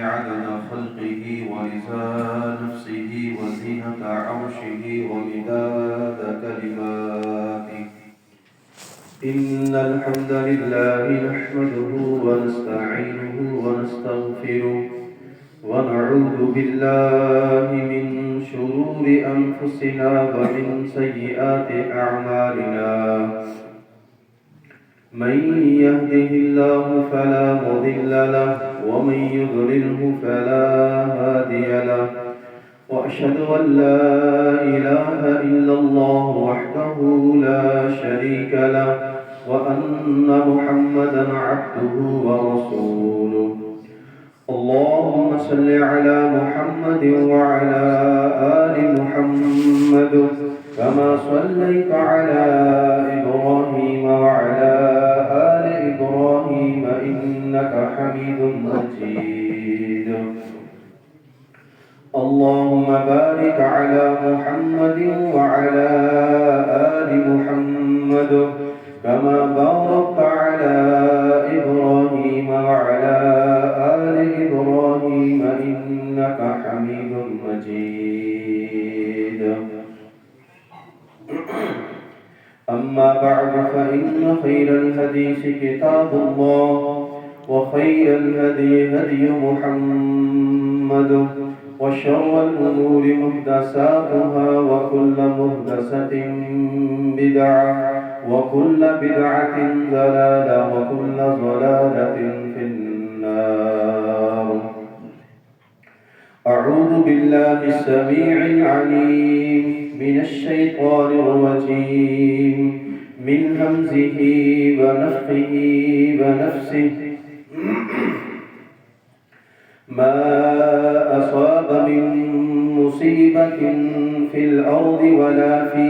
عدد خلقه ورضا نفسه وزينة عرشه ومداد كلماته. إن الحمد لله نحمده ونستعينه ونستغفره ونعوذ بالله من شرور أنفسنا ومن سيئات أعمالنا. من يهده الله فلا مضل له ومن يضلله فلا هادي له. وأشهد أن لا إله إلا الله وحده لا شريك له وأن محمدا عبده ورسوله. اللهم صل على محمد وعلى آل محمد كما صليت على إبراهيم وعلى آل إبراهيم إنك حميد مجيد. اللهم بارك على محمد وعلى آل محمد كما باركت على إبراهيم وعلى آل إبراهيم إنك حميد مجيد. أما بعد فإن خير الحديث كتاب الله وخير الهدي هدي محمد وشر الأمور محدثاتها وكل محدثة بدعة وكل بدعة ضلالة وكل ضلالة في النار. أعوذ بالله السميع العليم من الشيطان الرجيم من همزه ونفخه ونفسه. ما أصاب من مصيبة في الأرض ولا في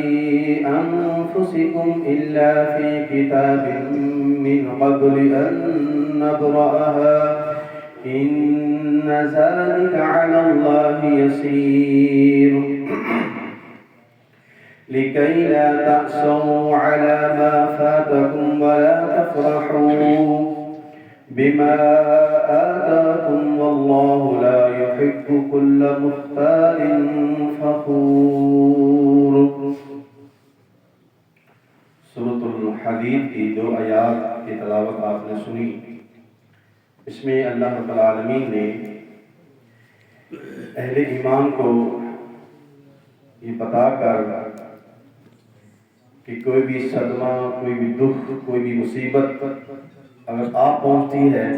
أنفسكم إلا في كتاب من قبل أن نبرأها إن ذلك على الله يسير. لكي لا تأسوا على ما فاتكم ولا تفرحوا بما آتاكم والله لا يحب كل مختال فخور. سورۃ الحدید کی 2 آیات کی تلاوت آپ نے سنی. اس میں اللہ رب العالمین نے اہل ایمان کو یہ بتا کر کہ کوئی بھی صدمہ، کوئی بھی دکھ، کوئی بھی مصیبت اگر آپ پہنچتی ہے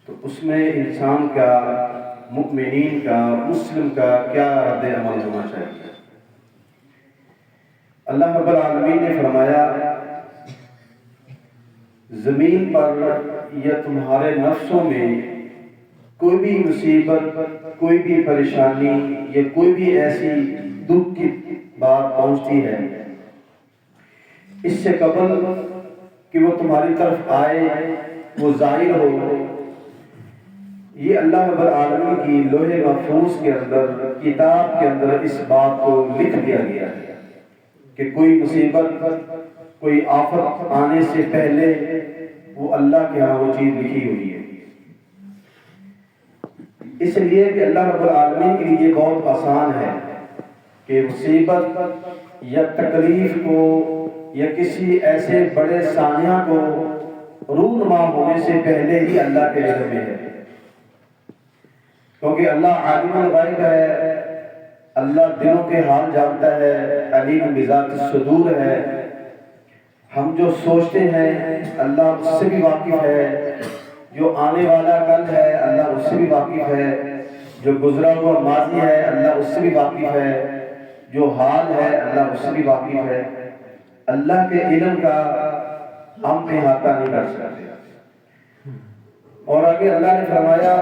تو اس میں انسان کا، مؤمنین کا، مسلم کا کیا رد عمل ہونا چاہیے. اللہ رب العالمین نے فرمایا زمین پر یا تمہارے نفسوں میں کوئی بھی مصیبت، کوئی بھی پریشانی یا کوئی بھی ایسی دکھ کی بات پہنچتی ہے، اس سے قبل کہ وہ تمہاری طرف آئے، وہ ظاہر ہو، یہ اللہ رب العالمین کی لوح محفوظ کے اندر، کتاب کے اندر اس بات کو لکھ دیا گیا ہے کہ کوئی مصیبت، کوئی آفت آنے سے پہلے وہ اللہ کے ہاں وہ چیز لکھی ہوئی ہے. اس لیے کہ اللہ رب العالمین کے لیے یہ بہت آسان ہے کہ مصیبت یا تکلیف کو یا کسی ایسے بڑے سانحہ کو رونما ہونے سے پہلے ہی اللہ کے علم میں ہے. کیونکہ اللہ عالم الغیب ہے، اللہ دلوں کے حال جانتا ہے، علیم بذات الصدور ہے. ہم جو سوچتے ہیں اللہ اس سے بھی واقف ہے، جو آنے والا کل ہے اللہ اس سے بھی واقف ہے، جو گزرا ہوا ماضی ہے اللہ اس سے بھی واقف ہے، جو حال ہے اللہ اس سے بھی واقف ہے. اللہ کے علم کا ہم احاطہ نہیں کر سکتے. اور آگے اللہ نے فرمایا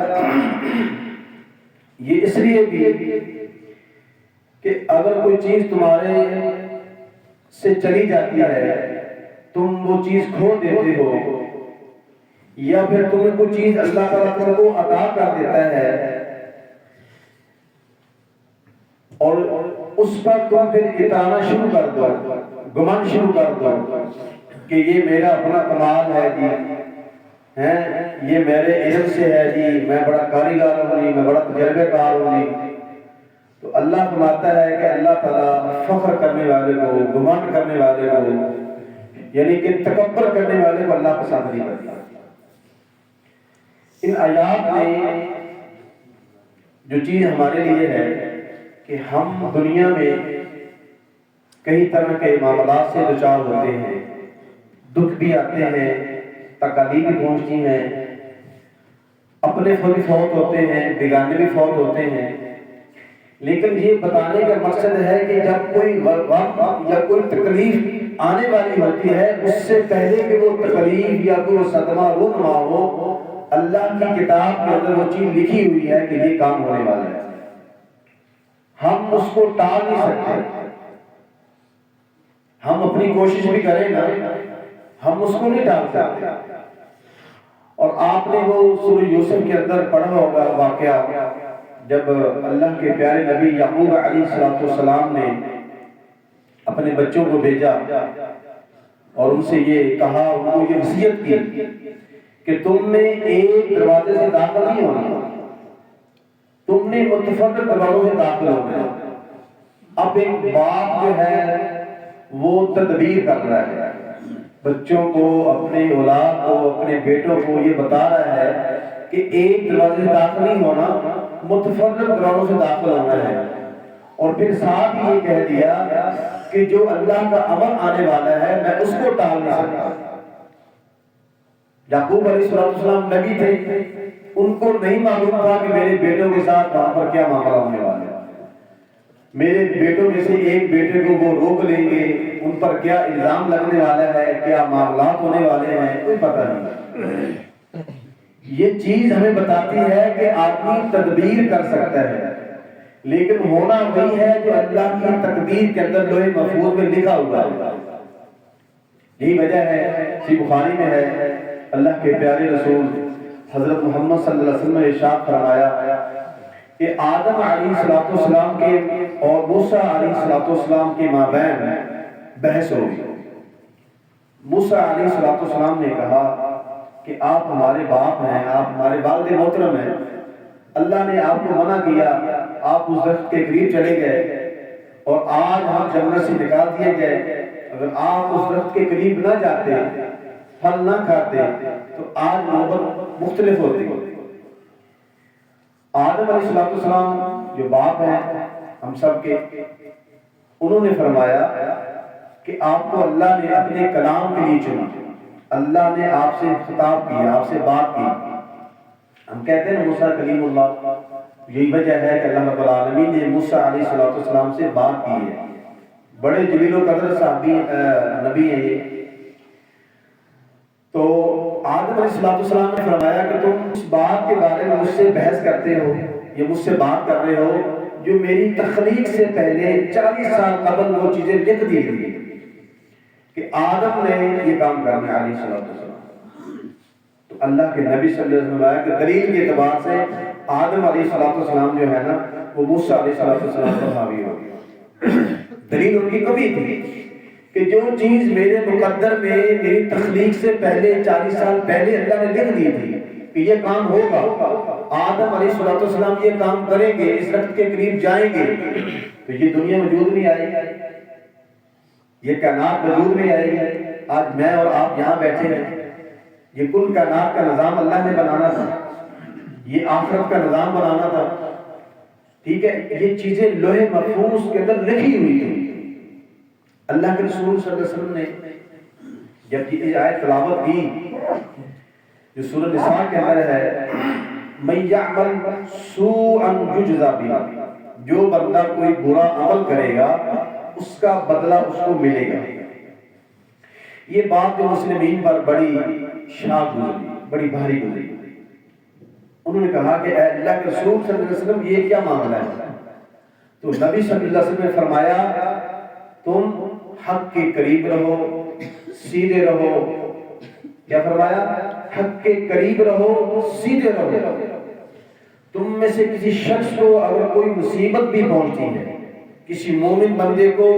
یہ اس لیے بھی کہ اگر کوئی چیز تمہارے سے چلی جاتی ہے، تم وہ چیز کھو دیتے ہو، یا پھر تمہیں کوئی چیز اللہ تعالیٰ تم کو عطا کر دیتا ہے اور اس پر تم پھر اترانا شروع کر دو، گمان شروع کر دو کہ یہ میرا اپنا کمال ہے جی، ہیں یہ میرے علم سے ہے جی، میں بڑا کاریگر ہوں جی، میں بڑا تجربہ کار ہوں جی، تو اللہ فرماتا ہے کہ اللہ تعالیٰ فخر کرنے والے کو، گمان کرنے والے کو، یعنی کہ تکبر کرنے والے کو اللہ پسند نہیں کرتا۔ ان آیات میں جو چیز ہمارے لیے ہے کہ ہم دنیا میں کئی طرح کے معاملات سے دوچار ہوتے ہیں، دکھ بھی آتے ہیں، تکالیف بھی پہنچتی ہیں، اپنے خود بھی فوت ہوتے ہیں، بیگانے بھی فوت ہوتے ہیں، لیکن یہ بتانے کا مقصد ہے کہ جب کوئی وقت یا کوئی تکلیف آنے والی ہوتی ہے، اس سے پہلے کہ وہ تکلیف یا کوئی صدمہ رونما ہو، اللہ کی کتاب کے اندر وہ چیز لکھی ہوئی ہے کہ یہ کام ہونے والا ہے، ہم اس کو ٹال نہیں سکتے۔ ہم اپنی کوشش بھی کریں نا، ہم اس کو نہیں ٹال سکتے۔ اور آپ نے وہ سورہ یوسف کے اندر پڑھا ہوگا واقعہ، جب اللہ کے پیارے نبی یعقوب علیہ السلام نے اپنے بچوں کو بھیجا اور ان سے یہ کہا، ان کو یہ وصیت کی کہ تم نے ایک دروازے سے داخل نہیں ہونا، تم نے متفرق دروازوں سے داخل ہونا ہے۔ اب ایک باپ جو ہے وہ تدبیر کر رہا ہے، بچوں کو، اپنے اولاد کو، اپنے بیٹوں کو یہ بتا رہا ہے کہ ایک دروازے سے داخل نہیں ہونا، متفرق دروازوں سے داخل ہونا ہے، اور پھر ساتھ یہ کہہ دیا کہ جو اللہ کا امر آنے والا ہے میں اس کو ٹال نہیں سکتا۔ یعقوب علیہ السلام نبی تھے، ان کو نہیں معلوم تھا کہ میرے بیٹوں کے ساتھ وہاں پر کیا معاملہ ہونے والا ہے، میرے بیٹوں میں سے ایک بیٹے کو وہ روک لیں گے، ان پر کیا الزام لگنے والا ہے، کیا معاملات ہونے والے ہیں، کوئی پتہ نہیں۔ یہ چیز ہمیں بتاتی ہے کہ آدمی تدبیر کر سکتا ہے، لیکن ہونا وہی ہے جو اللہ کی تقدیر کے اندر لوح محفوظ میں لکھا ہوا ہے۔ یہی وجہ ہے، صحیح بخاری میں ہے، اللہ کے پیارے رسول حضرت محمد صلی اللہ علیہ وسلم نے ارشاد فرمایا کہ آدم علیہ السلام کے اور موسیٰ علیہ السلام کے مابین بحث ہوئی۔ موسیٰ علیہ السلام نے کہا کہ آپ ہمارے باپ ہیں، آپ ہمارے والد محترم ہیں، اللہ نے آپ کو منع کیا، آپ اس درخت کے قریب چلے گئے اور آج ہم جنت سے نکال دیے گئے، اگر آپ اس درخت کے قریب نہ جاتے، پھل نہ کھاتے تو آج نوبت مختلف ہوتی۔ آدم علیہ السلام جو باپ ہیں ہم سب کے، انہوں نے فرمایا کہ آپ کو اللہ نے اپنے کلام کے لیے چنا، اللہ نے آپ سے خطاب کیا، آپ سے بات کی۔ ہم کہتے ہیں موسیٰ کلیم اللہ، یہی وجہ ہے کہ اللہ رب العالمین نے موسیٰ علیہ السلام سے بات کی ہے، بڑے جلیل و قدر صحابی نبی ہیں یہ۔ تو آدم علیہ السلام نے فرمایا کہ تم اس بات کے بارے میں مجھ سے بحث کرتے ہو، یہ مجھ سے بات کر رہے ہو جو میری تخلیق سے پہلے 40 سال قبل وہ چیزیں لکھ دی گئی کہ آدم نے یہ کام کرنا ہے علیہ السلام۔ تو اللہ کے نبی صلی اللہ علیہ وسلم کہ دلیل کے اعتبار سے آدم علیہ السلام جو ہے نا وہ موسیٰ علیہ السلام پر حاوی ہو گیا۔ دلیل ان کی کبھی تھی کہ جو چیز میرے مقدر میں میری تخلیق سے پہلے 40 سال پہلے اللہ نے لکھ دی تھی کہ یہ کام ہوگا، آدم علیہ السلام یہ کام کریں گے، اس درخت کے قریب جائیں گے، تو یہ دنیا وجود میں آئے گی، یہ کائنات وجود میں آئے گی۔ آج میں اور آپ یہاں بیٹھے ہیں، یہ کل کائنات کا نظام اللہ نے بنانا تھا، یہ آخرت کا نظام بنانا تھا، ٹھیک ہے، یہ چیزیں لوح محفوظ کے اندر لکھی ہوئی تھی۔ اللہ کے رسول صلی اللہ علیہ وسلم نے جب یہ آیت تلاوت کی جو سورہ نساء کے اندر ہے، من یعمل سوءا یجزا بہ، جو بندہ کوئی برا عمل کرے گا اس کا بدلہ اس کو ملے گا، یہ بات جو مسلمین پر بڑی شاق گزری، بڑی بھاری گزری۔ انہوں نے کہا کہ اے اللہ کے رسول صلی اللہ علیہ وسلم یہ کیا معاملہ ہے؟ تو نبی صلی اللہ علیہ وسلم نے فرمایا تم حق کے قریب رہو، سیدھے رہو، کیا فرمایا؟ حق کے قریب رہو، سیدھے رہو۔ تم میں سے کسی شخص کو اگر کوئی مصیبت بھی پہنچتی ہے، کسی مومن بندے کو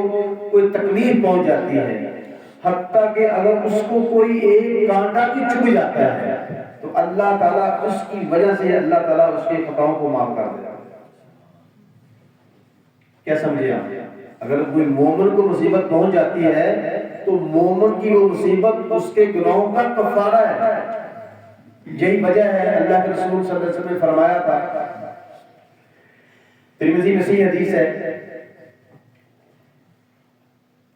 کوئی تکلیف پہنچ جاتی ہے، حتیٰ کہ اگر اس کو کوئی ایک کانٹا بھی چبھ جاتا ہے اللہ تعالیٰ اس کی وجہ سے اللہ تعالیٰ اس کے خطاؤں کو معاف کر دے گا۔ کیا سمجھے آپ؟ اگر کوئی مومن کو مصیبت پہنچ جاتی ہے تو مومن کی وہ مصیبت اس کے گناہوں کا کفارہ ہے۔ یہی وجہ ہے اللہ کے رسول صلی اللہ علیہ وسلم نے فرمایا تھا، ترمذی میں صحیح حدیث ہے،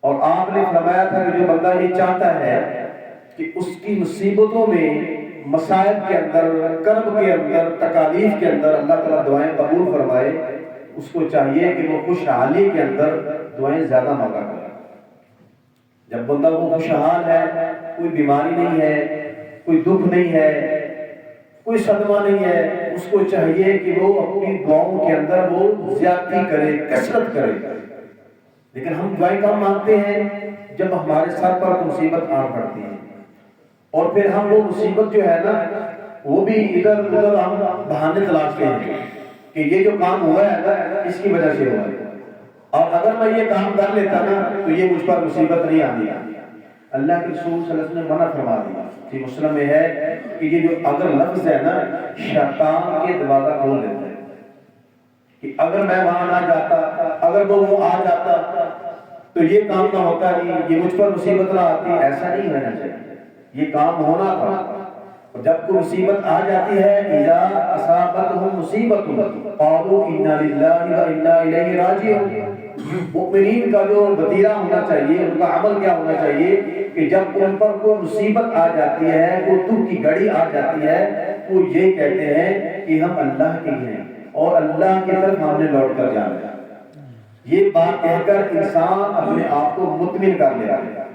اور آپ نے فرمایا تھا کہ جو بندہ یہ چاہتا ہے کہ اس کی مصیبتوں میں، مسائل کے اندر، کرب کے اندر، تکالیف کے اندر اللہ تعالیٰ دعائیں قبول فرمائے، اس کو چاہیے کہ وہ خوشحالی کے اندر دعائیں زیادہ مانگا کرے۔ جب بندہ وہ خوشحال ہے، کوئی بیماری نہیں ہے، کوئی دکھ نہیں ہے، کوئی صدمہ نہیں ہے، اس کو چاہیے کہ وہ اپنی دعاؤں کے اندر وہ زیادتی کرے، کثرت کرے۔ لیکن ہم دعائیں کم مانگتے ہیں جب ہمارے سر پر مصیبت آ پڑتی ہے، اور پھر ہم وہ مصیبت جو ہے نا وہ بھی ادھر ادھر ہم بہانے تلاشتے ہیں کہ یہ جو کام ہوا ہے نا اس کی وجہ سے ہوا ہے، اور اگر میں یہ کام کر لیتا نا تو یہ مجھ پر مصیبت نہیں آتی۔ اللہ کے رسول صلی اللہ علیہ وسلم نے منع فرما دیا، جی مسلم میں ہے کہ یہ جو اگر لفظ ہے نا شیطان کے دروازہ کھول دیتا ہے کہ اگر میں وہاں نہ جاتا، اگر وہ آ جاتا تو یہ کام نہ ہوتا، یہ مجھ پر مصیبت نہ آتی۔ ایسا نہیں ہونا چاہیے، یہ کام ہونا تھا۔ جب کوئی مصیبت آ جاتی ہے، اذا اصابتهم مصیبت قالوا انا للہ وانا الیہ راجعون، مؤمنین کا جو وتیرہ ہونا چاہیے، ان کا عمل کیا ہونا چاہیے کہ جب ان پر کوئی مصیبت آ جاتی ہے، کوئی دکھ کی گھڑی آ جاتی ہے، وہ یہ کہتے ہیں کہ ہم اللہ کے ہیں اور اللہ کی طرف ہم نے لوٹ کر جانا ہے۔ یہ بات کہہ کر انسان اپنے آپ کو مطمئن کر لیا ہے۔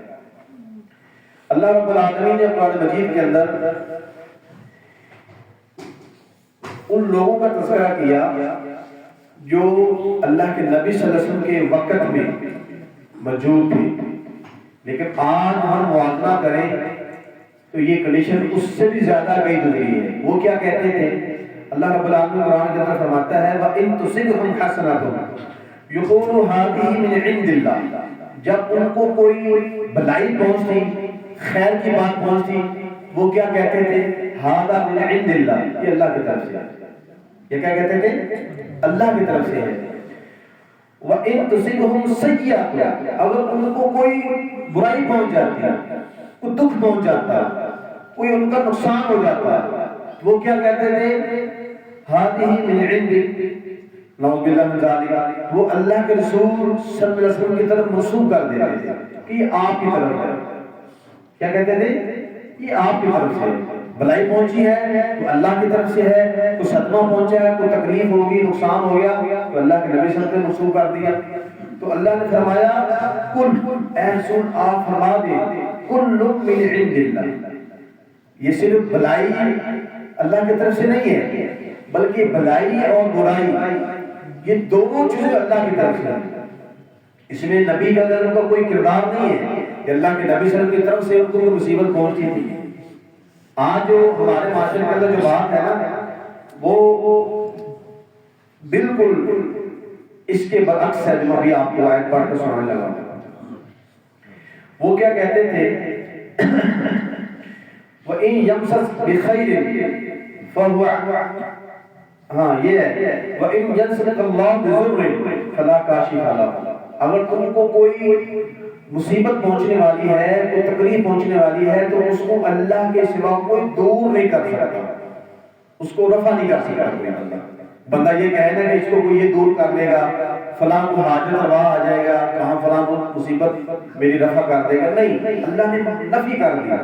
اللہ رب العالمین نے قرآن مجید کے اندر ان لوگوں کا تذکرہ کیا جو اللہ کے نبی صلی اللہ علیہ وسلم کے وقت میں موجود تھے، لیکن آج ہم موازنہ کریں تو یہ کنڈیشن اس سے بھی زیادہ کئی گزری ہے۔ وہ کیا کہتے تھے؟ اللہ رب العالمین قرآن کے اندر فرماتا ہے وَإِن تُصِبْهُمْ حَسَنَةٌ يَقُولُوا هَٰذِهِ مِنْ عِندِ اللَّهِ، جب ان کو کوئی بھلائی پہنچتی، خیر کی بات پہنچتی، وہ کیا کہتے تھے؟ ہذا من عند اللہ، یہ اللہ کی طرف سے ہے۔ یہ کیا کہتے تھے؟ اللہ کی طرف سے ہے۔ وَإِن تُصِبْهُمْ سَيِّئَةٌ، اگر ان کو کوئی برائی پہنچ جاتی ہے، کوئی دکھ پہنچ جاتا ہے، کوئی ان کا نقصان ہو جاتا ہے، وہ کیا کہتے تھے؟ هذه من عندك، نعوذ باللہ من ذالک، وہ اللہ کے رسول صلی اللہ علیہ وسلم کی طرف منسوب کر دیتے تھے کہ یہ آپ کی طرف ہے۔ کیا کہتے تھے؟ یہ آپ کی طرف سے بھلائی پہنچی ہے تو اللہ کی طرف سے ہے، کوئی صدمہ پہنچا ہے، کوئی تکلیف ہوگی، نقصان ہو گیا تو اللہ کے نبی صلی اللہ علیہ وسلم نے منسوب کر دیا۔ تو اللہ نے فرمایا کل، اے رسول آپ فرما دیں کل من عند اللہ، یہ صرف بھلائی اللہ کی طرف سے نہیں ہے، بلکہ بھلائی اور برائی یہ دونوں چیزیں اللہ کی طرف سے ہیں۔ اس میں نبی کا کا کوئی کردار نہیں ہے کہ اللہ کے نبی صلی اللہ علیہ وسلم کی طرف سے ان کو مصیبت پہنچتی تھی۔ آج جو ہمارے معاشرے کے اندر جو بات ہے نا وہ بالکل اس کے برعکس ہے، جو ابھی آپ کو آیت پڑھ کر سنانے لگا۔ وہ کیا کہتے تھے؟ وَإِن يَمْسَسْكَ بِخَيْرٍ فَهُوَ، ہاں یہ ہے وَإِن يَمْسَسْكَ اللَّهُ بِضُرٍّ فَلَا كَاشِفَ لَهُ، اگر تم کو کوئی مصیبت پہنچنے والی ہے، کوئی تکلیف پہنچنے والی ہے تو اس کو اللہ کے سوا کوئی دور نہیں کر سکتا، اس کو رفع نہیں کر سکتا کوئی بندہ یہ کہے نا کہ اس کو کوئی یہ دور کر لے گا، فلاں کو حاجت روا آ جائے گا، کہاں فلاں کو مصیبت میری رفع کر دے گا، نہیں، اللہ نے نفی کر دیا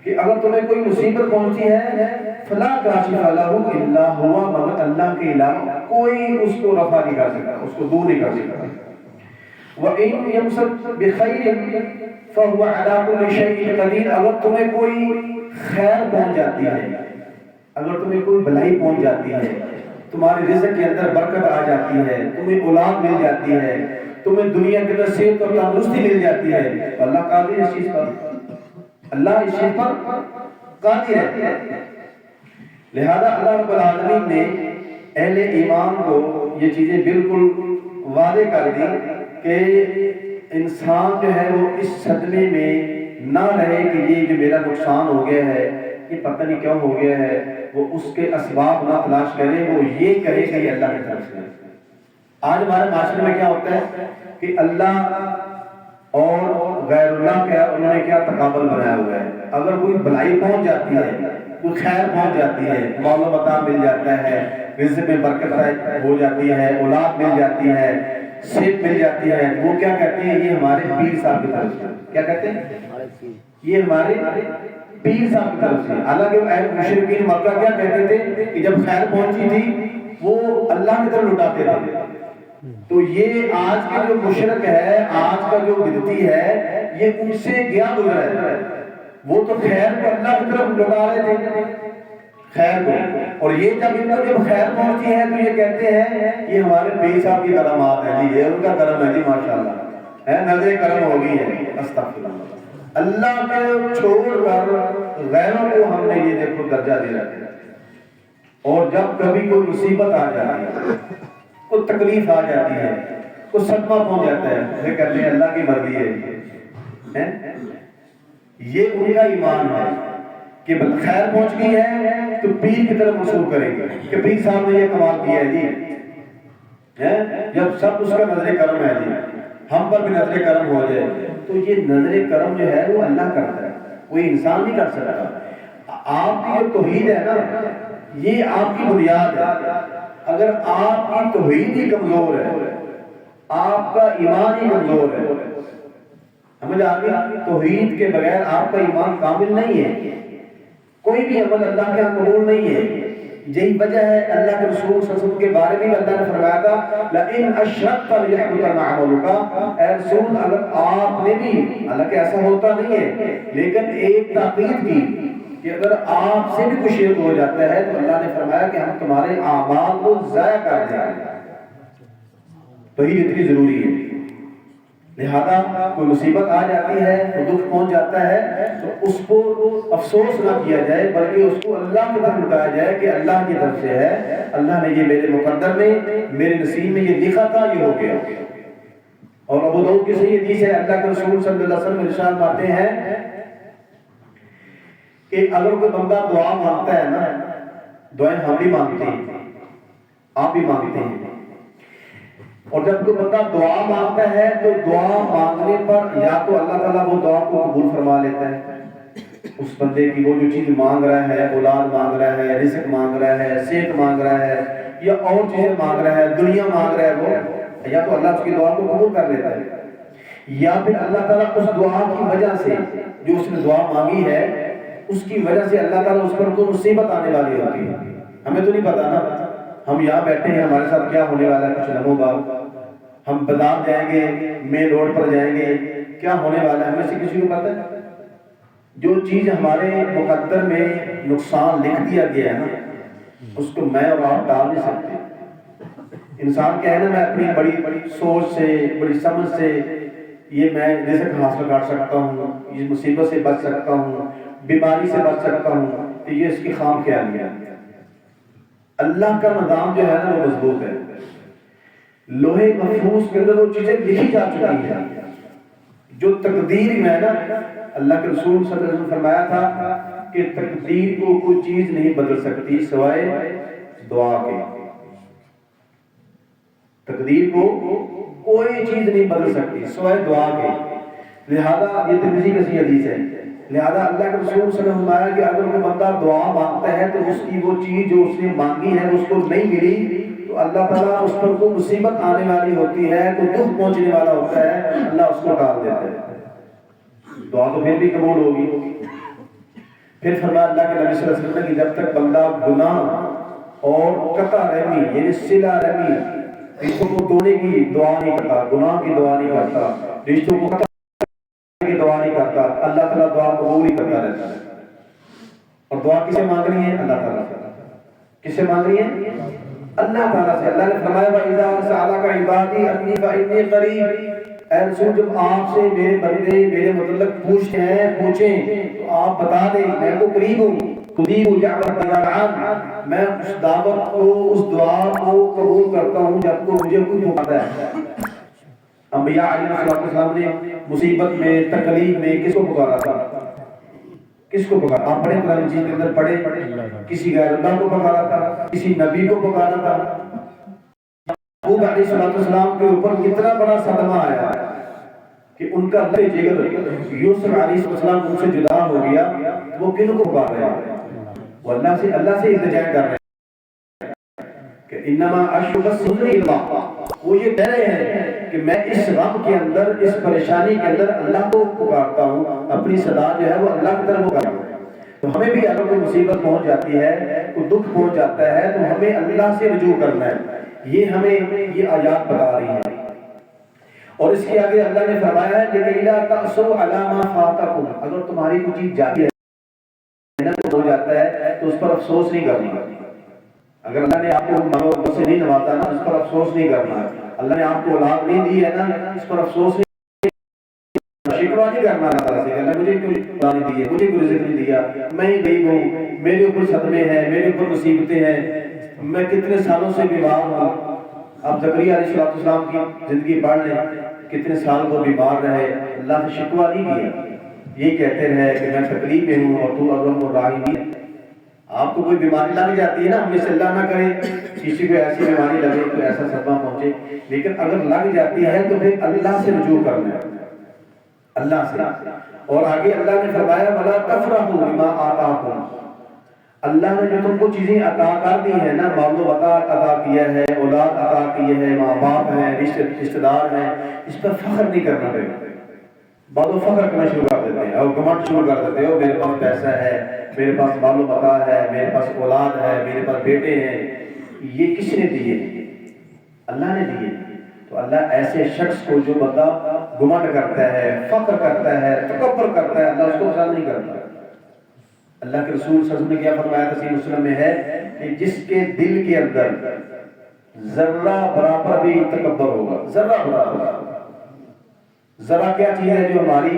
کہ اگر تمہیں کوئی مصیبت پہنچی ہے فلا کاشف لہ الا ہوا، مگر اللہ کے علاوہ کوئی اس کو رفع نہیں کر سکتا، اس کو دور نہیں کر سکتا۔ وَإِن يَمْسَسْكَ بِخَيْرٍ فَهُوَ عَلَىٰ كُلِّ شَيْءٍ قَدِيرٌ، اگر تمہیں کوئی خیر پہنچ جاتی ہے، اگر تمہیں کوئی بھلائی پہنچ جاتی ہے، تمہارے رزق کے اندر برکت آ جاتی ہے، تمہیں اولاد مل جاتی ہے، تمہیں دنیا کے اندر صحت اور تندرستی مل جاتی ہے، تو اللہ قادر ہے اس چیز پر، اللہ اس چیز پر قادر ہے۔ لہذا اللہ رب العالمین نے اہل ایمان کو یہ چیزیں بالکل واضح کر دی کہ انسان جو ہے وہ اس صدمے میں نہ رہے کہ یہ جو میرا نقصان ہو گیا ہے کہ پتہ نہیں کیوں ہو گیا ہے، وہ اس کے اسباب نہ تلاش کرے، وہ یہ کہے کہ یہ اللہ کی طرف سے ہے۔ آج ہمارے معاشرے میں کیا ہوتا ہے کہ اللہ اور غیر اللہ کا انہوں نے کیا تقابل بنایا ہوا ہے۔ اگر کوئی بھلائی پہنچ جاتی ہے، کوئی خیر پہنچ جاتی ہے، مال و متاع مل جاتا ہے، رزق میں برکت ہو جاتی ہے، اولاد مل جاتی ہے، صحت مل جاتی ہے، وہ کیا کہتے ہیں یہ ہمارے پیر صاحب کی طرف سے، کیا کہتے ہیں یہ ہمارے پیر صاحب کی طرف سے۔ حالانکہ مشرکین مکہ کیا کہتے تھے کہ جب خیر پہنچی تھی وہ اللہ کی طرف لٹاتے تھے۔ تو یہ آج کا جو مشرک ہے، آج کا جو بدعتی ہے، یہ ان سے گیا گزرا ہے۔ وہ تو خیر کو اللہ کی طرف لٹا رہے تھے، خیر کو، اور یہ جب ان کو جب خیر پہنچی ہے تو یہ کہتے ہیں یہ ہمارے پیر صاحب کی کرامات ہے جی، یہ ان کا کرم ہے جی، ماشاءاللہ ہے، نظر کرم ہوگی ہے۔ استغفر اللہ، اللہ کو چھوڑ کر غیروں کو ہم نے یہ دیکھو درجہ دے رکھا ہے۔ اور جب کبھی کوئی مصیبت آ جاتی ہے، کوئی تکلیف آ جاتی ہے، کوئی صدمہ پہنچ جاتا ہے، وہ کہتے ہیں اللہ کی مرضی ہے۔ یہ ان کا ایمان ہے کہ خیر پہنچ گئی ہے تو پیر کی طرف منسوخ کریں گے کہ پیر صاحب نے یہ کمال کیا ہے جی، جب سب اس کا نظر کرم ہے جی، ہم پر بھی نظر کرم ہو جائے۔ تو یہ نظر کرم جو ہے وہ اللہ کرتا ہے، کوئی انسان نہیں کر سکتا۔ آپ کی جو توحید ہے نا، یہ آپ کی بنیاد ہے۔ اگر آپ کی توحید ہی کمزور ہے، آپ کا ایمان ہی کمزور ہے، سمجھ آ گئی؟ توحید کے بغیر آپ کا ایمان کامل نہیں ہے، کوئی بھی عمل اللہ کے ہاں قبول نہیں ہے۔ یہی وجہ ہے اللہ کے رسول صلی اللہ علیہ وسلم کے بارے میں اللہ نے فرمایا تھا لئن اشرکت لیحبطن عملک، اے رسول اگر آپ نے بھی، حالانکہ ایسا ہوتا نہیں ہے لیکن ایک تاکید کی کہ اگر آپ سے بھی کچھ شرک ہو جاتا ہے تو اللہ نے فرمایا کہ ہم تمہارے اعمال کو ضائع کر دیں گے۔ توحید اتنی ضروری ہے، لہذا کوئی مصیبت آ جاتی ہے، کوئی دکھ پہنچ جاتا ہے تو اس کو افسوس نہ کیا جائے بلکہ اس کو اللہ کی طرف لٹایا جائے کہ اللہ کی طرف سے ہے، اللہ نے یہ میرے مقدر میں، میرے نصیب میں یہ لکھا تھا، یہ ہو گیا۔ اور ابو داؤد کی صحیح حدیث ہے، اللہ کے رسول صلی اللہ علیہ وسلم ارشاد فرماتے ہیں کہ اگر کوئی بندہ دعا مانگتا ہے نا، دعائیں ہم بھی مانگتے ہیں، آپ بھی مانگتے ہیں، اور جب کوئی بندہ دعا مانگتا ہے تو دعا مانگنے پر یا تو اللہ تعالیٰ وہ دعا کو قبول فرما لیتا ہے، اس بندے کی وہ جو چیز مانگ رہا ہے، اولاد مانگ رہا ہے، رزق مانگ رہا ہے، صحت مانگ رہا ہے، یا اور چیزیں مانگ رہا ہے، دنیا مانگ رہا ہے، وہ یا تو اللہ اس کی دعا کو قبول کر لیتا ہے، یا پھر اللہ تعالیٰ اس دعا کی وجہ سے جو اس نے دعا مانگی ہے اس کی وجہ سے اللہ تعالیٰ اس پر کوئی مصیبت آنے والی ہوتی ہے۔ ہمیں تو نہیں پتا نا، ہم یہاں بیٹھے ہیں، ہمارے ساتھ کیا ہونے والا ہے کچھ لمحوں بعد، ہم بازار جائیں گے، مین روڈ پر جائیں گے، کیا ہونے والا ہے ہمیں سے کسی کو پتا ہے؟ جو چیز ہمارے مقدر میں نقصان لکھ دیا گیا ہے نا، اس کو میں اور آپ ٹال نہیں سکتے۔ انسان کیا ہے نا، میں اپنی بڑی سوچ سے، بڑی سمجھ سے یہ میں رزق حاصل کر سکتا ہوں، یہ مصیبت سے بچ سکتا ہوں، بیماری سے بچ سکتا ہوں، تو یہ اس کی خام خیالی ہے۔ اللہ کا نظام جو ہے نا وہ مضبوط ہے، لوہے محفوظ کے اندر وہ چیزیں لکھی جا چکی ہیں جو تقدیر میں ہے نا۔ اللہ کے رسول صلی اللہ علیہ وسلم فرمایا تھا کہ تقدیر کو کوئی چیز نہیں بدل سکتی سوائے دعا کے، تقدیر کو کوئی چیز نہیں بدل سکتی سوائے دعا کے۔ لہذا یہ ترمذی کی صحیح حدیث ہے، لہذا اللہ کے رسول صلی اللہ علیہ وسلم نے فرمایا کہ اگر کوئی بندہ دعا مانگتا ہے تو اس کی وہ چیز جو اس نے مانگی ہے اس کو نہیں ملی تو اللہ تعالیٰ اس پر کوئی مصیبت آنے والی ہوتی ہے، کوئی دکھ پہنچنے والا ہوتا ہے، اللہ اس کو ٹال دیتا ہے، دعا تو پھر بھی قبول ہوگی۔ پھر فرمایا اللہ کے نبی صلی اللہ علیہ وسلم نے کہ جب تک بندہ گناہ اور قطع رحمی یعنی صلہ رحمی، رشتوں کو توڑنے کی دعا نہیں کرتا، گناہ کی دعا نہیں کرتا، رشتوں کو قطع کی دعا نہیں کرتا، اللہ تعالیٰ دعا قبول ہی کرتا رہتا ہے۔ اور دعا کسے مانگنی ہے؟ اللہ تعالیٰ سے۔ کسے مانگنی ہے؟ اللہ تعالیٰ سے۔ اللہ نے فرمایا وَإِذَا سَأَلَكَ عِبَادِي عَنِّي فَإِنِّي قَرِيبٌ، اے رسول جب آپ سے میرے بندے میرے متعلق پوچھیں تو آپ بتا دیں میں کو قریب ہوں، اجیب دعوت الداعی، میں اس دعوت کو، اس دعا کو قبول کرتا ہوں جب کو مجھے کوئی پکارتا ہے۔ انبیاء علیہ السلام نے مصیبت میں، تکلیف میں کس کو پکارا تھا؟ کس کو پکارا؟ آپ پڑھے قرآن مجید کے اندر پڑھے کسی غیر اللہ کو پکارا تھا، کسی نبی کو پکارا تھا؟ یعقوب علیہ السلام کے اوپر کتنا بڑا صدمہ آیا کہ ان کا لب جگر یوسف علیہ السلام ان سے جدا ہو گیا، وہ کن کو پکار رہے ہیں؟ وہ اللہ سے التجا کر رہے ہیں کہ انما اشکو بس اللہ، وہ یہ کہہ رہے ہیں کہ میں اس غم کے اندر، اس پریشانی کے اندر اللہ کو پکارتا ہوں، اپنی صدا جو ہے وہ اللہ کی طرف کرتا ہوں۔ تو ہمیں بھی اگر کوئی مصیبت پہنچ جاتی ہے، کوئی دکھ پہنچ جاتا ہے، تو ہمیں اللہ سے رجوع کرنا ہے۔ یہ ہمیں یہ آیات بتا رہی ہیں۔ اور اس کے آگے اللہ نے فرمایا ہے کہ لا تأسوا علی ما فاتکم، اگر تمہاری کوئی چیز جاتی ہے، ہو جاتا ہے تو اس پر افسوس نہیں کرنا۔ اگر اللہ نے آپ کو مال سے نہیں نوازا نا، اس پر افسوس نہیں کرنا۔ اللہ نے آپ کو اولاد نہیں دی ہے نا، اس پر افسوس نہیں، شکوہ نہیں کرنا اللہ تعالیٰ سے کہ اللہ مجھے کوئی اولاد نہیں دی ہے، مجھے کوئی رزق نہیں دیا، میں ہی غریب ہوں، میرے اوپر صدمے ہیں، میرے اوپر مصیبتیں ہیں، میں کتنے سالوں سے بیمار ہوں۔ اب زکریا علیہ السلام کی زندگی پڑھ لیں، کتنے سال وہ بیمار رہے، اللہ سے شکوہ نہیں کیا، یہ کہتے رہے کہ میں تکلیف میں ہوں اور تو ارحم الراحمین۔ آپ کو کوئی بیماری لگ جاتی ہے نا، ہم سے اللہ نہ کرے کسی کو ایسی بیماری لگے، کوئی ایسا صدمہ پہنچے، لیکن اگر لگ جاتی ہے تو پھر اللہ سے رجوع کرنا ہے، اللہ سے۔ اور آگے اللہ نے فرمایا وَلَا تَفْرَحُوا بِمَا آتَاكُمْ، اللہ نے جو تم کو چیزیں عطا کر دی ہیں نا، مال و متاع عطا کیا ہے، اولاد عطا کی ہے، ماں باپ ہیں، رشتہ دار ہیں، اس پر فخر نہیں کرنا پڑے۔ بعض فخر کرنا شروع کر دیتے ہیں اور گھمنڈ شروع کر دیتے ہیں، میرے پاس پیسہ ہے، میرے پاس مال و متاع ہے، میرے پاس اولاد ہے، میرے پاس بیٹے ہیں۔ یہ کس نے دیے؟ اللہ نے دیے۔ تو اللہ ایسے شخص کو جو بندہ گھمنڈ کرتا ہے، فخر کرتا ہے، تکبر کرتا ہے، اللہ اس کو پسند نہیں کرتا۔ اللہ کے رسول صلی اللہ علیہ وسلم نے کیا فرمایا؟ صحیح مسلم میں ہے کہ جس کے دل کے اندر ذرہ برابر بھی تکبر ہوگا، ذرہ برابر، ذرا کیا چیز ہے جو ہماری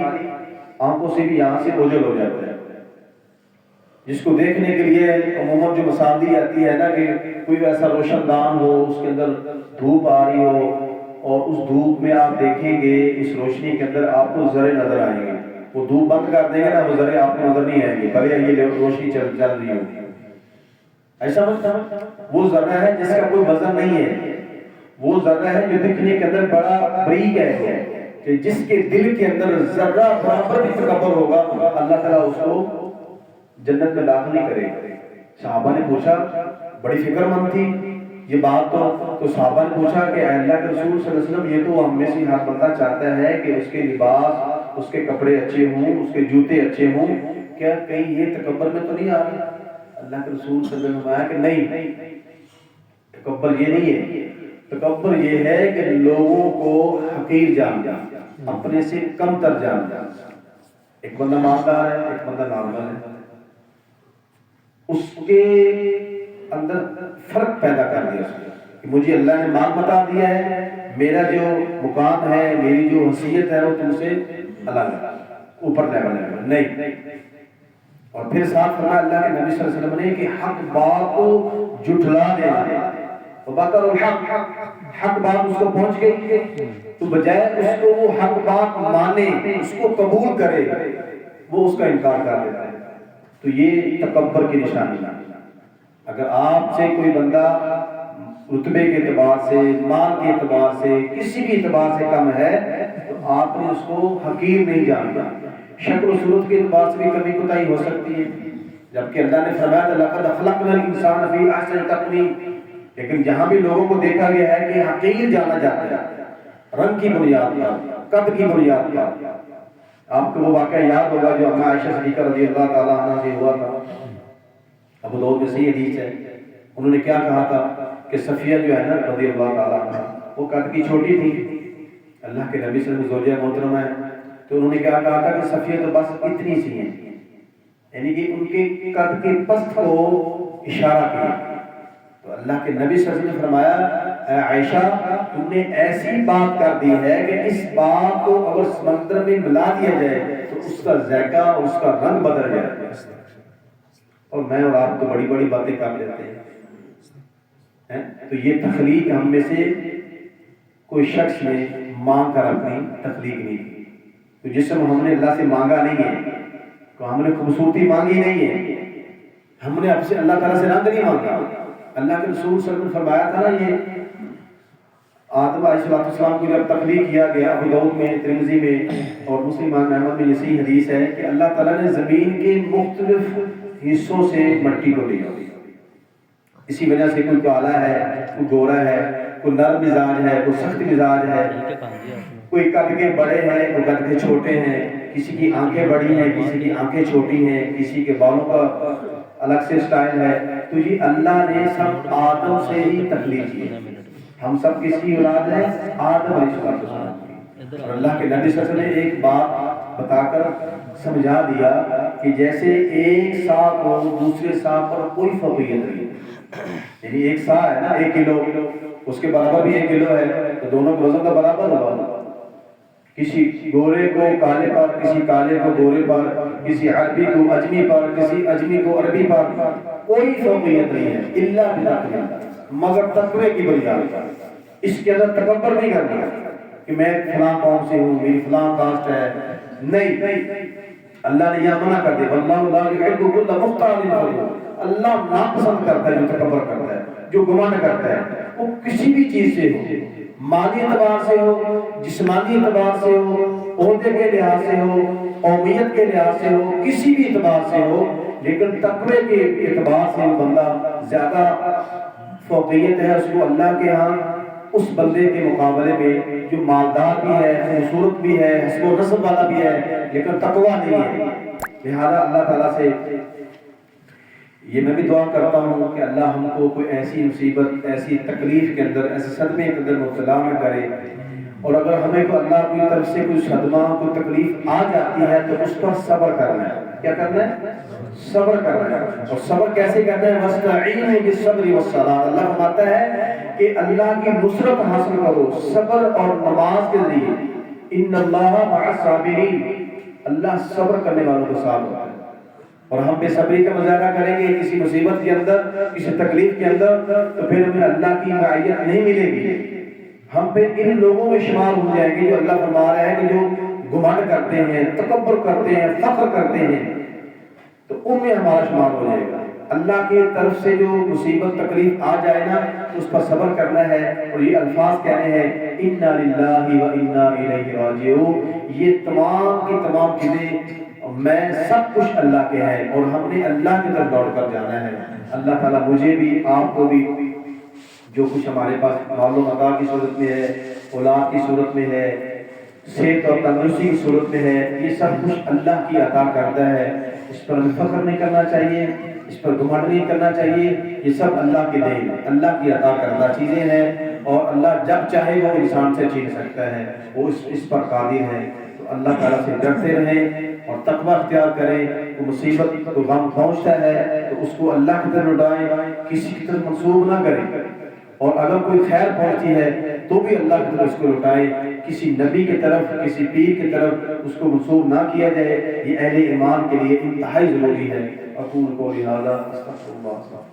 آنکھوں سے بھی یہاں سے اوجھل ہو جاتا ہے، جس کو دیکھنے کے لیے عموماً جو مثال دی جاتی ہے نا کہ کوئی ایسا روشن دان ہو، اس کے اندر دھوپ آ رہی ہو، اور اس دھوپ میں آپ دیکھیں گے، اس روشنی کے اندر آپ کو ذرے نظر آئیں گے، وہ دھوپ بند کر دیں گے نا، وہ ذرے آپ کو نظر نہیں آئیں گے، بھلے یہ روشنی چل رہی ہوگی۔ ایسا مطلب وہ ذرہ ہے جس کا کوئی وزن نہیں ہے، وہ ذرہ ہے جو دکھنے کے اندر بڑا باریک ہے، کہ جس کے دل کے اندر ذرہ برابر بھی تکبر ہوگا، اللہ تعالیٰ اس کو جنت میں داخل نہیں کرے گا۔ صحابہ نے پوچھا، بڑی فکر مند تھی یہ بات، تو صحابہ نے پوچھا کہ اے اللہ کے رسول صلی اللہ علیہ وسلم، یہ تو ہم میں سے ہر بندہ چاہتا ہے کہ اس کے لباس، اس کے کپڑے اچھے ہوں، اس کے جوتے اچھے ہوں، کیا کہیں یہ تکبر میں تو نہیں آ رہا؟ اللہ کے رسول صلی اللہ علیہ وسلم نے کہا کہ نہیں، تکبر یہ نہیں ہے، تکبر یہ ہے کہ لوگوں کو حقیر جاننا، اپنے سے کم تر جاننا۔ ایک بندہ مالدار ہے، ایک بندہ نامدار ہے، اس کے اندر فرق پیدا کر دیا کہ مجھے اللہ نے مال بتا دیا ہے، میرا جو مقام ہے، میری جو حیثیت ہے وہ تم سے الگ ہے، اوپر لیول ہے، نہیں۔ اور پھر ساتھ فرمایا اللہ کے نبی صلی اللہ علیہ وسلم نے کہ حق بات کو جھٹلا دینا، وَبَطَرُ الْحَقِّ، حق بات اس کو پہنچ گئی تو بجائے اس کو وہ حق بات مانے، اس کو قبول کرے، وہ اس کا انکار کر دیتا ہے۔ تو یہ تکبر کی نشانی ہے۔ اگر آپ سے کوئی بندہ رتبے کے اعتبار سے، مال کے اعتبار سے، کسی بھی اعتبار سے کم ہے، تو آپ نے اس کو حقیر نہیں جاننا۔ شکل و صورت کے اعتبار سے بھی کمی کوتاہی ہو سکتی ہے، جبکہ اللہ نے فرمایا لَقَدْ خَلَقْنَا الْإِنسَانَ فِي أَحْسَنِ تَقْوِيمٍ، لیکن جہاں بھی لوگوں کو دیکھا گیا ہے کہ حقیر جانا جاتا ہے، رنگ کی بنیاد پر، قد کی بنیاد پر۔ آپ کو وہ واقعہ یاد ہوگا جو اما عائشہ صدیقہ رضی اللہ تعالیٰ عنہ سے ہوا تھا، ابو داؤد میں صحیح حدیث ہے، انہوں نے کیا کہا تھا کہ صفیہ جو ہے نا رضی اللہ تعالیٰ عنہ، وہ قد کی چھوٹی تھی، اللہ کے نبی صلی اللہ علیہ وسلم زوجہ محترمہ ہے، تو انہوں نے کیا کہا تھا کہ صفیہ تو بس اتنی سی ہیں، یعنی کہ ان کے قد کے پست کو اشارہ کیا۔ تو اللہ کے نبی صلی اللہ علیہ وسلم نے فرمایا اے عائشہ، تم نے ایسی بات کر دی ہے کہ اس بات کو اگر سمندر میں ملا دیا جائے تو اس کا ذائقہ، اس کا رنگ بدل جائے، اور میں اور آپ تو بڑی بڑی باتیں کر لیتے ہیں۔ تو یہ تخلیق ہم میں سے کوئی شخص نے مانگ کر اپنی تخلیق نہیں کی، تو جسم ہم نے اللہ سے مانگا نہیں ہے، تو ہم نے خوبصورتی مانگی نہیں ہے، ہم نے اب سے اللہ تعالیٰ سے رنگ نہیں مانگا۔ اللہ کے رسول صلی اللہ علیہ وسلم نے فرمایا تھا نا، یہ آدم علیہ السلام کو جب تخلیق کیا گیا، ابو داؤد میں، ترمذی میں اور مسلم امام احمد میں یہ صحیح حدیث ہے کہ اللہ تعالیٰ نے زمین کے مختلف حصوں سے مٹی کو لیا، اسی وجہ سے کوئی کالا ہے، کوئی گورا ہے، کوئی نرم مزاج ہے، کوئی سخت مزاج ہے، کوئی قد کے بڑے ہیں، کوئی قد کے چھوٹے ہیں، کسی کی آنکھیں بڑی ہیں، کسی کی آنکھیں چھوٹی ہیں، کسی کے بالوں کا الگ سے سٹائل ہے۔ تو یہ اللہ نے سب آدم سے ہی تخلیق کی، ہم سب کس کی اولاد ہیں؟ آدم علیہ السلام کی۔ اور اللہ کے نبی صلی اللہ علیہ وسلم نے ایک بات بتا کر سمجھا دیا کہ جیسے ایک سا کو دوسرے سا پر کوئی فوقیت نہیں، یعنی ایک سا ہے نا، 1 کلو، اس کے برابر بھی 1 کلو ہے، تو دونوں کے وزن کا برابر ہوگا۔ کسی گورے کو کالے پر، کسی کالے کو گورے پر، کسی عربی کو اجمی پر، کسی اجمی کو عربی پر، کوئی فوقیت نہیں ہے الا بتقوی، مگر تقوی کی بنیاد۔ اس کے اندر تکبر نہیں کرنا کہ میں فلاں قوم سے ہوں، میری فلاں کاسٹ ہے، نہیں، اللہ نے یہ منع کر دیا، واللہ لا يحب كل مختال فخور۔ اللہ ناپسند کرتا ہے جو تکبر کرتا ہے، جو گمان کرتا ہے، وہ کسی بھی چیز سے ہو، مالی اعتبار سے ہو، جسمانی اعتبار سے ہو، عہدے کے لحاظ سے ہو، قومیت کے لحاظ سے ہو، کسی بھی اعتبار سے ہو، لیکن تقوی کے اعتبار سے وہ بندہ زیادہ فوقیت ہے اس کو اللہ کے ہاں اس بندے کے مقابلے میں جو مالدار بھی ہے، خوبصورت بھی ہے، حسب و نسب والا بھی ہے، لیکن تقوی نہیں ہے۔ لہذا اللہ تعالیٰ سے یہ میں بھی دعا کرتا ہوں کہ اللہ ہم کو کوئی ایسی مصیبت، ایسی تکلیف کے اندر، ایسے صدمے کے اندر مبتلا نہ کرے، اور اگر ہمیں کو اللہ کی طرف سے کوئی صدمہ، کوئی تکلیف آ جاتی ہے تو اس پر صبر کرنا ہے۔ کیا کرنا ہے؟ صبر کرنا ہے۔ اور صبر کیسے کرنا ہے؟ وَاسْتَعِينُوا بِالصَّبْرِ وَالصَّلَاةِ، اللہ فرماتا ہے کہ اللہ کی نصرت حاصل کرو صبر اور نماز کے ذریعے۔ ان اللہ مع الصابرین، اللہ صبر کرنے والوں کے ساتھ ہوتا ہے۔ اور ہم بے صبری کا مظاہرہ کریں گے کسی مصیبت کے اندر، کسی تکلیف کے اندر، تو پھر ہمیں اللہ کی معیت نہیں ملے گی، ہم پھر ان لوگوں میں شمار ہو جائیں گے جو اللہ فرما رہا ہے کہ جو گمان کرتے ہیں، تکبر کرتے ہیں، فخر کرتے ہیں، تو ان میں ہمارا شمار ہو جائے گا۔ اللہ کی طرف سے جو مصیبت تکلیف آ جائے نا، اس پر صبر کرنا ہے، اور یہ الفاظ کہنے ہیں اِنَّا لِلَّهِ وَإِنَّا إِلَيْهِ رَاجِعُونَ، یہ تمام کی تمام چیزیں، میں سب کچھ اللہ کے ہیں اور ہم نے اللہ کی طرف دوڑ کر جانا ہے۔ اللہ تعالیٰ مجھے بھی، آپ کو بھی، جو کچھ ہمارے پاس مال و متاع کی صورت میں ہے، اولاد کی صورت میں ہے، صحت اور تندرستی کی صورت میں ہے، یہ سب کچھ اللہ کی عطا کرتا ہے۔ اس پر فخر نہیں کرنا چاہیے، اس پر گھمنڈ نہیں کرنا چاہیے، یہ سب اللہ کے دین، اللہ کی عطا کردہ چیزیں ہیں، اور اللہ جب چاہے وہ انسان سے چھین سکتا ہے، وہ اس پر قادر ہے۔ تو اللہ تعالیٰ سے ڈرتے رہیں اور تقوی اختیار کریں۔ تو مصیبت کو غم پہنچتا ہے تو اس کو اللہ کی طرف لوٹائیں، کسی کی طرف منسوب نہ کریں، اور اگر کوئی خیر پہنچتی ہے تو بھی اللہ کی طرف اس کو لوٹائیں، کسی نبی کی طرف، کسی پیر کی طرف اس کو منسوب نہ کیا جائے۔ یہ اہل ایمان کے لیے انتہائی ضروری ہے۔ اقول قولی ھذا استغفر اللہ۔